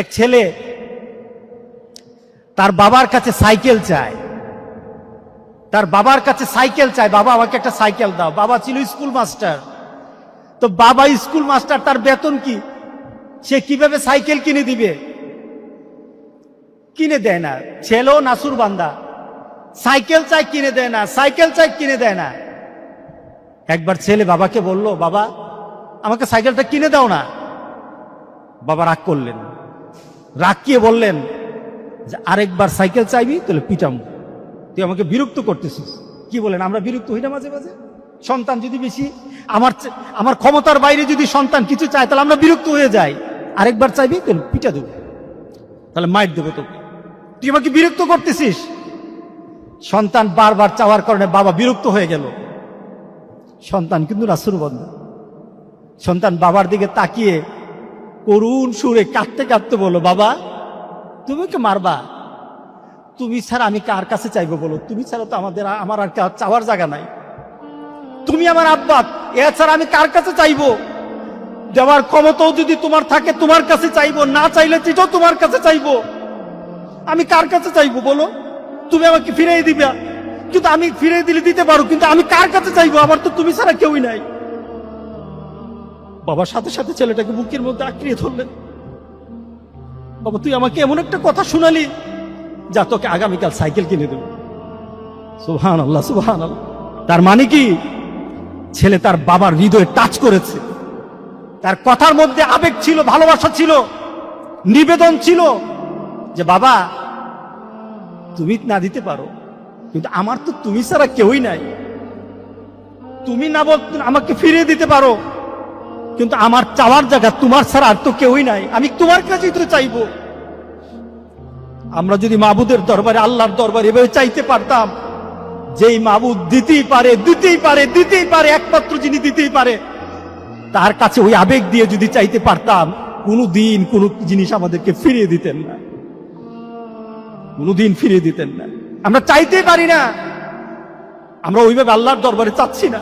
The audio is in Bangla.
এক ছেলে তার বাবার কাছে সাইকেল চায়, তার বাবার কাছে সাইকেল চায়, বাবা আমাকে একটা সাইকেল দাও। বাবা ছিল স্কুল মাস্টার। তো বাবা স্কুল মাস্টার, তার বেতন কি, সে কিভাবে সাইকেল কিনে দিবে? কিনে দেয় না। ছেলেও নাসুর বান্দা, সাইকেল চাই কিনে দেয় না, সাইকেল চাই কিনে দেয় না। একবার ছেলে বাবাকে বলল, বাবা আমাকে সাইকেলটা কিনে দাও না। বাবা রাগ করলেন, রাগ কিয়ে বললেন যে আরেকবার সাইকেল চাইবি তাহলে পিটাম, তুই আমাকে বিরক্ত করতেছিস। কি বলেন, আমরা বিরক্ত হই না মাঝে মাঝে? সন্তান যদি বেশি আমার ক্ষমতার বাইরে যদি সন্তান কিছু চায় তাহলে আমরা বিরক্ত হয়ে যাই। আরেকবার চাইবি তাহলে পিটা দেবো, তাহলে মাইর দেবো তোকে, তুই আমাকে বিরক্ত করতেছিস। সন্তান বারবার চাওয়ার কারণে বাবা বিরক্ত হয়ে গেল। সন্তান কিন্তু রাসূল বান্দা। সন্তান বাবার দিকে তাকিয়ে করুণ সুরে কাঁদতে কাঁদতে বলল, বাবা তুমি কি মারবা? তুমি ছাড়া আমি কার কাছে চাইবো বলো? তুমি ছাড়া তো আমার আর চাওয়ার জায়গা নাই। তুমি আমার আব্বা, এছাড়া আমি কার কাছে চাইবো? দেওয়ার ক্ষমতাও যদি তোমার থাকে তোমার কাছে চাইবো, না চাইলে সেটাও তোমার কাছে চাইবো। আমি কার কাছে চাইবো বলো? তুমি আমাকে ফিরিয়ে দিবা, কিন্তু আমি ফিরিয়ে দিলে দিতে পারো, কিন্তু আমি কার কাছে চাইবো? আমার তো তুমি ছাড়া কেউই নাই। বাবার সাথে সাথে ছেলেটাকে বুকের মধ্যে আঁকড়িয়ে ধরলেন। বাবা তুই আমাকে এমন একটা কথা শোনালি, যা তোকে আগামীকাল সাইকেল কিনে দেব। সুবহানাল্লাহ, সুবহানাল্লাহ। তার মানে কি, ছেলে তার বাবার হৃদয়ে টাচ করেছে। তার কথার মধ্যে আবেগ ছিল, ভালোবাসা ছিল, নিবেদন ছিল যে বাবা তুমি না দিতে পারো, কিন্তু আমার তো তুমি ছাড়া কেউই নাই। তুমি না বল আমাকে ফিরিয়ে দিতে পারো, কিন্তু আমার চাওয়ার জায়গা তোমার ছাড়া আর তো কেউই নাই, আমি তোমার কাছেই তো চাইবো। আমরা যদি মাবুদের দরবারে, আল্লাহর দরবারে এভাবে চাইতে পারতাম, যেই মাবুদ দিতেই পারে, দিতেই পারে, দিতেই পারে, একমাত্র যিনি দিতেই পারে, তার কাছে ওই আবেগ দিয়ে যদি চাইতে পারতাম, কোনদিন কোন জিনিস আমাদেরকে ফিরিয়ে দিতেন না, কোনদিন ফিরিয়ে দিতেন না। আমরা চাইতেই পারি না, আমরা ওইভাবে আল্লাহর দরবারে চাচ্ছি না।